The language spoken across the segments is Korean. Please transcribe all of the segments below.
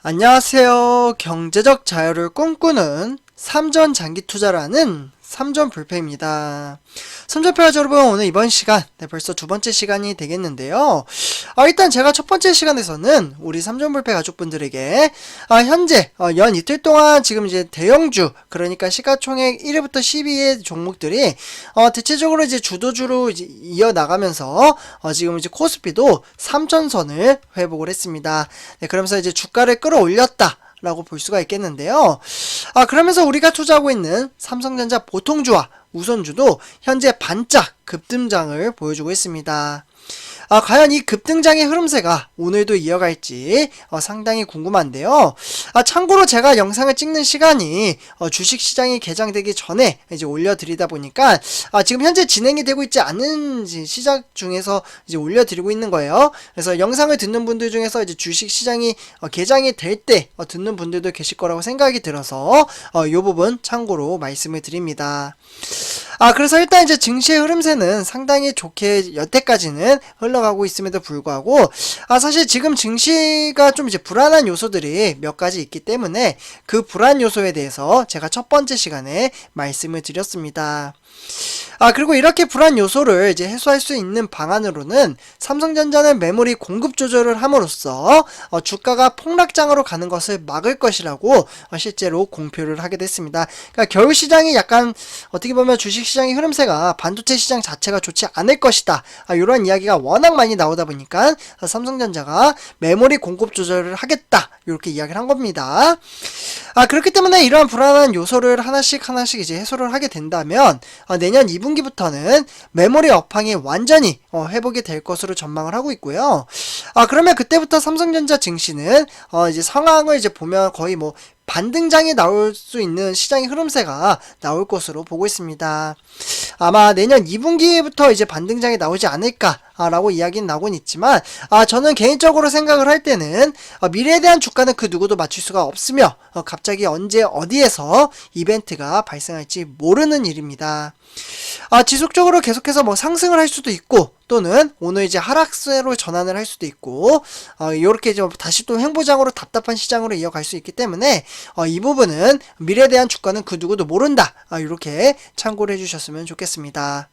안녕하세요. 경제적 자유를 꿈꾸는 삼전장기투자라는 삼전불패입니다. 삼전패가족 여러분, 오늘 이번 시간 벌써 두 번째 시간이 되겠는데요. 일단 제가 첫 번째 시간에서는 우리 삼전불패 가족분들에게 현재 연 이틀 동안 지금 이제 대형주, 그러니까 시가총액 1위부터 10위의 종목들이 대체적으로 이제 주도주로 이제 이어나가면서 지금 이제 코스피도 3천선을 회복을 했습니다. 네, 그러면서 이제 주가를 끌어올렸다 라고 볼 수가 있겠는데요. 그러면서 우리가 투자하고 있는 삼성전자 보통주와 우선주도 현재 반짝 급등장을 보여주고 있습니다. 과연 이 급등장의 흐름세가 오늘도 이어갈지 상당히 궁금한데요. 참고로 제가 영상을 찍는 시간이 주식시장이 개장되기 전에 이제 올려드리다 보니까 지금 현재 진행이 되고 있지 않은 시장 중에서 이제 올려드리고 있는 거예요. 그래서 영상을 듣는 분들 중에서 이제 주식시장이 개장이 될 때 듣는 분들도 계실 거라고 생각이 들어서 이 부분 참고로 말씀을 드립니다. 그래서 일단 이제 증시의 흐름세는 상당히 좋게 여태까지는 흘러가고 있음에도 불구하고 사실 지금 증시가 좀 이제 불안한 요소들이 몇 가지 있기 때문에 그 불안 요소에 대해서 제가 첫 번째 시간에 말씀을 드렸습니다. 그리고 이렇게 불안 요소를 이제 해소할 수 있는 방안으로는 삼성전자는 메모리 공급 조절을 함으로써 주가가 폭락장으로 가는 것을 막을 것이라고 실제로 공표를 하게 됐습니다. 그러니까 겨울 시장이 약간 어떻게 보면 주식 시장의 흐름세가 반도체 시장 자체가 좋지 않을 것이다, 이런 이야기가 워낙 많이 나오다 보니까 삼성전자가 메모리 공급 조절을 하겠다, 이렇게 이야기를 한 겁니다. 그렇기 때문에 이러한 불안한 요소를 하나씩 이제 해소를 하게 된다면 내년 2분기부터는 메모리 업황이 완전히 회복이 될 것으로 전망을 하고 있고요. 그러면 그때부터 삼성전자 증시는 이제 상황을 이제 보면 거의 뭐 반등장이 나올 수 있는 시장의 흐름세가 나올 것으로 보고 있습니다. 아마 내년 2분기부터 이제 반등장이 나오지 않을까라고 이야기는 나오곤 있지만 저는 개인적으로 생각을 할 때는 미래에 대한 주가는 그 누구도 맞출 수가 없으며 갑자기 언제 어디에서 이벤트가 발생할지 모르는 일입니다. 지속적으로 계속해서 뭐 상승을 할 수도 있고 또는 오늘 이제 하락세로 전환을 할 수도 있고 이렇게 좀 다시 또 횡보장으로 답답한 시장으로 이어갈 수 있기 때문에 이 부분은 미래에 대한 주가는 그 누구도 모른다, 이렇게 참고를 해주셨으면 좋겠습니다.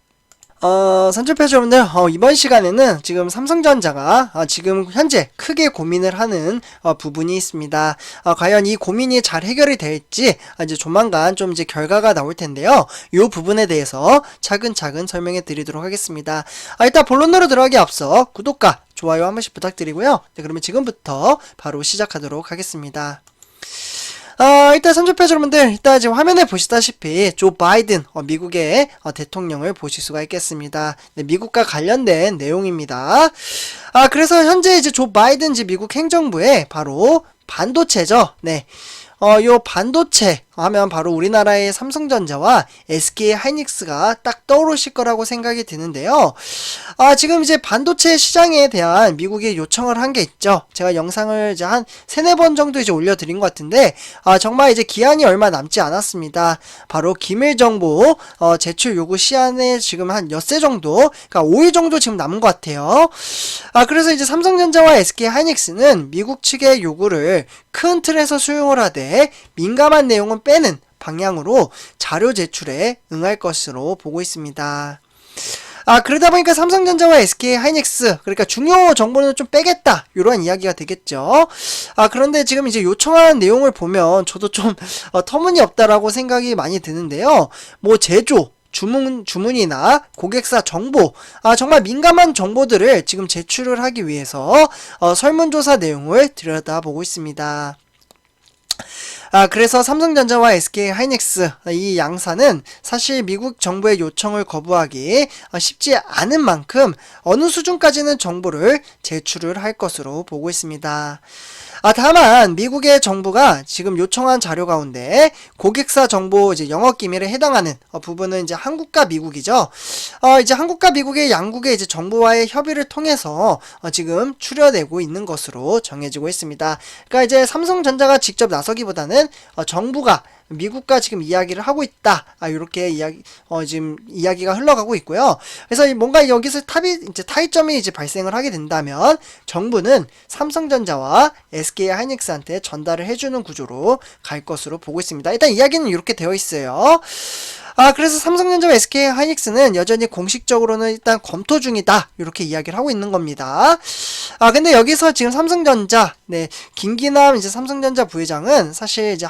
삼촌패주 여러분들, 이번 시간에는 지금 삼성전자가 지금 현재 크게 고민을 하는 부분이 있습니다. 과연 이 고민이 잘 해결이 될지 이제 조만간 좀 이제 결과가 나올 텐데요. 이 부분에 대해서 차근차근 설명해 드리도록 하겠습니다. 일단 본론으로 들어가기 앞서 구독과 좋아요 한 번씩 부탁드리고요. 네, 그러면 지금부터 바로 시작하도록 하겠습니다. 일단 삼촌패주 여러분들, 일단 지금 화면에 보시다시피 조 바이든 미국의 대통령을 보실 수가 있겠습니다. 네, 미국과 관련된 내용입니다. 그래서 현재 이제 조 바이든 미국 행정부의 바로 반도체죠. 네. 요 반도체 하면 바로 우리나라의 삼성전자와 SK 하이닉스가 딱 떠오르실 거라고 생각이 드는데요. 지금 이제 반도체 시장에 대한 미국이 요청을 한 게 있죠. 제가 영상을 이제 한 3-4번 정도 이제 올려드린 것 같은데, 정말 이제 기한이 얼마 남지 않았습니다. 바로 기밀 정보 제출 요구 시한에 지금 한 엿새 정도, 그러니까 5일 정도 지금 남은 것 같아요. 그래서 이제 삼성전자와 SK 하이닉스는 미국 측의 요구를 큰 틀에서 수용을 하되 민감한 내용은 빼는 방향으로 자료 제출에 응할 것으로 보고 있습니다. 그러다 보니까 삼성전자와 SK 하이닉스, 그러니까 중요 정보는 좀 빼겠다, 이런 이야기가 되겠죠. 그런데 지금 이제 요청하는 내용을 보면 저도 좀 터무니없다라고 생각이 많이 드는데요. 뭐 제조, 주문이나 고객사 정보, 정말 민감한 정보들을 지금 제출을 하기 위해서 설문조사 내용을 들여다보고 있습니다. 그래서 삼성전자와 SK 하이닉스 이 양사는 사실 미국 정부의 요청을 거부하기 쉽지 않은 만큼 어느 수준까지는 정보를 제출을 할 것으로 보고 있습니다. 다만 미국의 정부가 지금 요청한 자료 가운데 고객사 정보 이제 영업 기밀에 해당하는 부분은 이제 한국과 미국이죠. 이제 한국과 미국의 양국의 이제 정부와의 협의를 통해서 지금 추려내고 있는 것으로 정해지고 있습니다. 그러니까 이제 삼성전자가 직접 나서기보다는 정부가 미국과 지금 이야기를 하고 있다. 이렇게 지금 이야기가 흘러가고 있고요. 그래서 뭔가 여기서 이제 타이점이 이제 발생을 하게 된다면 정부는 삼성전자와 SK 하이닉스한테 전달을 해주는 구조로 갈 것으로 보고 있습니다. 일단 이야기는 이렇게 되어 있어요. 그래서 삼성전자와 SK 하이닉스는 여전히 공식적으로는 일단 검토 중이다. 이렇게 이야기를 하고 있는 겁니다. 근데 여기서 지금 삼성전자, 김기남 이제 삼성전자 부회장은 사실 이제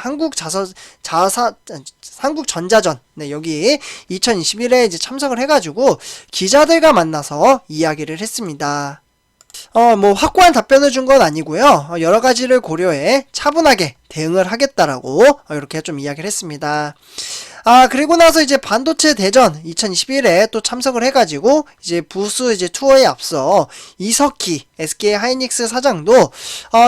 한국전자전, 여기 2021에 이제 참석을 해가지고 기자들과 만나서 이야기를 했습니다. 뭐 확고한 답변을 준 건 아니고요. 여러 가지를 고려해 차분하게 대응을 하겠다라고 이렇게 좀 이야기를 했습니다. 그리고 나서 이제 반도체 대전 2021에 또 참석을 해가지고 이제 부스 이제 투어에 앞서 이석희 SK 하이닉스 사장도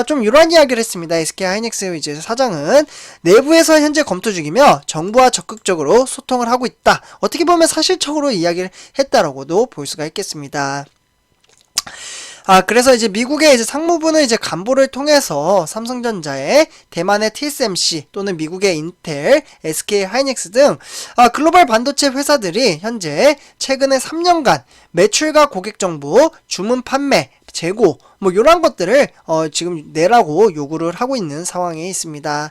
좀 이러한 이야기를 했습니다. SK 하이닉스 이제 사장은 내부에서 현재 검토 중이며 정부와 적극적으로 소통을 하고 있다. 어떻게 보면 사실적으로 이야기를 했다라고도 볼 수가 있겠습니다. 그래서 이제 미국의 이제 상무부는 이제 간부를 통해서 삼성전자의 대만의 TSMC 또는 미국의 인텔, SK 하이닉스 등 글로벌 반도체 회사들이 현재 최근에 3년간 매출과 고객 정보, 주문 판매, 재고 뭐 이런 것들을 지금 내라고 요구를 하고 있는 상황에 있습니다.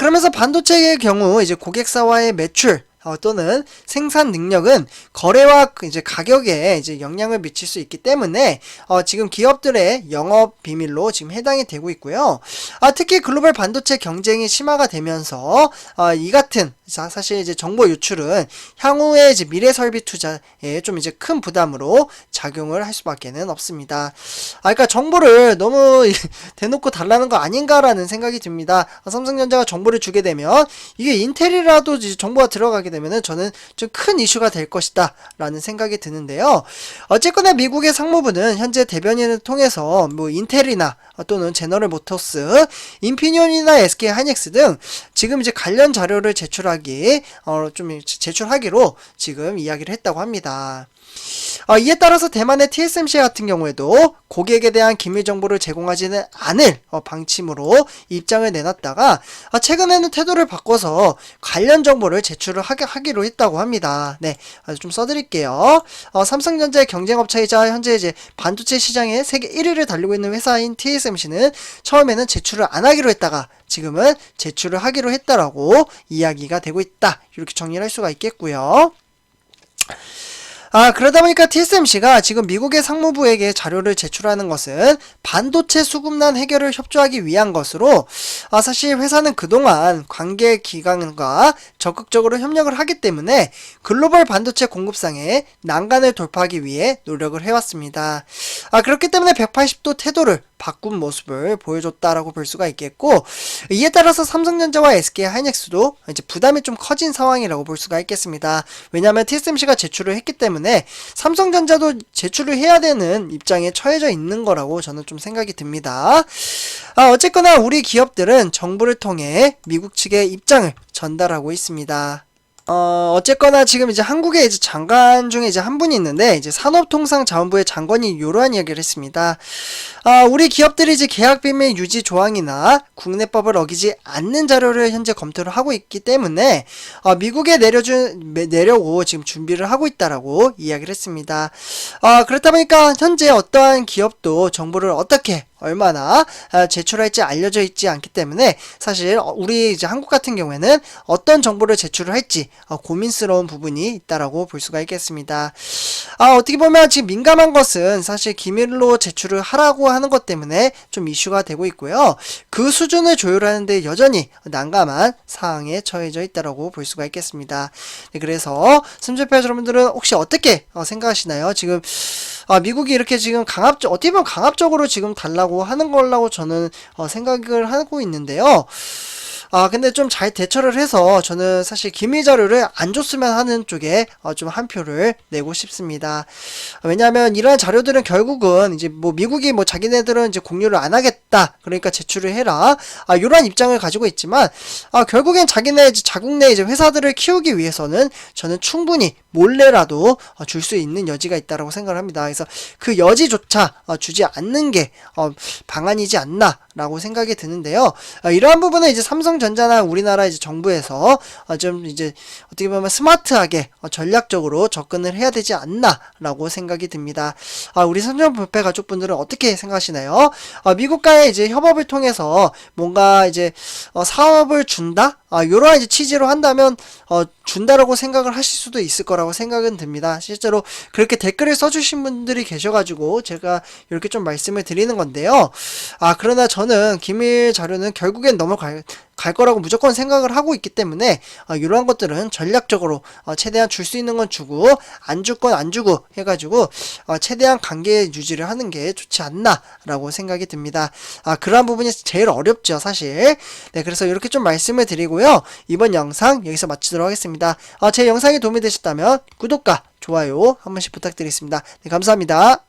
그러면서 반도체의 경우 이제 고객사와의 매출 또는 생산 능력은 거래와 이제 가격에 이제 영향을 미칠 수 있기 때문에 지금 기업들의 영업 비밀로 지금 해당이 되고 있고요. 특히 글로벌 반도체 경쟁이 심화가 되면서 이 같은 사실 이제 정보 유출은 향후의 이제 미래 설비 투자에 좀 이제 큰 부담으로 작용을 할 수밖에는 없습니다. 그러니까 정보를 너무 대놓고 달라는 거 아닌가라는 생각이 듭니다. 삼성전자가 정보를 주게 되면 이게 인텔이라도 이제 정보가 들어가게 되면은 저는 좀 큰 이슈가 될 것이다 라는 생각이 드는데요. 어쨌거나 미국의 상무부는 현재 대변인을 통해서 뭐 인텔이나 또는 제너럴 모터스, 인피니온이나 SK 하이닉스 등 지금 이제 관련 자료를 제출하기로 지금 이야기를 했다고 합니다. 이에 따라서 대만의 TSMC 같은 경우에도 고객에 대한 기밀 정보를 제공하지는 않을 방침으로 입장을 내놨다가 최근에는 태도를 바꿔서 관련 정보를 제출을 하기로 했다고 합니다. 좀 써드릴게요. 삼성전자의 경쟁업체이자 현재 이제 반도체 시장에 세계 1위를 달리고 있는 회사인 TSMC는 처음에는 제출을 안 하기로 했다가 지금은 제출을 하기로 했다라고 이야기가 되고 있다. 이렇게 정리를 할 수가 있겠고요. 그러다 보니까 TSMC가 지금 미국의 상무부에게 자료를 제출하는 것은 반도체 수급난 해결을 협조하기 위한 것으로 사실 회사는 그동안 관계 기관과 적극적으로 협력을 하기 때문에 글로벌 반도체 공급상의 난간을 돌파하기 위해 노력을 해왔습니다. 그렇기 때문에 180도 태도를 바꾼 모습을 보여줬다라고 볼 수가 있겠고, 이에 따라서 삼성전자와 SK 하이닉스도 이제 부담이 좀 커진 상황이라고 볼 수가 있겠습니다. 왜냐하면 TSMC가 제출을 했기 때문에 삼성전자도 제출을 해야 되는 입장에 처해져 있는 거라고 저는 좀 생각이 듭니다. 어쨌거나 우리 기업들은 정부를 통해 미국 측의 입장을 전달하고 있습니다. 어쨌거나 지금 이제 한국에 이제 장관 중에 이제 한 분이 있는데 이제 산업통상자원부의 장관이 이러한 이야기를 했습니다. 우리 기업들이 이제 계약 비밀 유지 조항이나 국내법을 어기지 않는 자료를 현재 검토를 하고 있기 때문에 미국에 내려고 지금 준비를 하고 있다라고 이야기를 했습니다. 그렇다 보니까 현재 어떠한 기업도 정보를 어떻게 얼마나 제출할지 알려져 있지 않기 때문에 사실 우리 이제 한국 같은 경우에는 어떤 정보를 제출을 할지 고민스러운 부분이 있다라고 볼 수가 있겠습니다. 어떻게 보면 지금 민감한 것은 사실 기밀로 제출을 하라고 하는 것 때문에 좀 이슈가 되고 있고요. 그 수준을 조율하는데 여전히 난감한 상황에 처해져 있다라고 볼 수가 있겠습니다. 그래서 심접해 여러분들은 혹시 어떻게 생각하시나요? 지금 미국이 이렇게 지금 어떻게 보면 강압적으로 지금 달라고 하는 걸라고 저는 생각을 하고 있는데요. 근데 좀 잘 대처를 해서 저는 사실 기밀 자료를 안 줬으면 하는 쪽에 좀 한 표를 내고 싶습니다. 왜냐하면 이러한 자료들은 결국은 이제 뭐 미국이 뭐 자기네들은 이제 공유를 안 하겠다. 그러니까 제출을 해라. 이러한 입장을 가지고 있지만 결국엔 자기네 이제 자국 내 이제 회사들을 키우기 위해서는 저는 충분히 몰래라도 줄 수 있는 여지가 있다라고 생각을 합니다. 그래서 그 여지조차 주지 않는 게 방안이지 않나 라고 생각이 드는데요. 이러한 부분은 이제 삼성전자나 우리나라 이제 정부에서 좀 이제 어떻게 보면 스마트하게 전략적으로 접근을 해야 되지 않나라고 생각이 듭니다. 우리 선전불패 가족분들은 어떻게 생각하시나요? 미국과의 이제 협업을 통해서 뭔가 이제 사업을 준다? 요런 이제 취지로 한다면 준다라고 생각을 하실 수도 있을 거라고 생각은 듭니다. 실제로 그렇게 댓글을 써주신 분들이 계셔가지고 제가 이렇게 좀 말씀을 드리는 건데요. 그러나 저는 기밀 자료는 결국엔 넘어갈 거라고 무조건 생각을 하고 있기 때문에 이러한 것들은 전략적으로 최대한 줄 수 있는 건 주고 안 줄 건 안 주고 해가지고 최대한 관계 유지를 하는 게 좋지 않나라고 생각이 듭니다. 그러한 부분이 제일 어렵죠, 사실. 네, 그래서 이렇게 좀 말씀을 드리고요. 이번 영상 여기서 마치도록 하겠습니다. 제 영상이 도움이 되셨다면 구독과 좋아요 한 번씩 부탁드리겠습니다. 네, 감사합니다.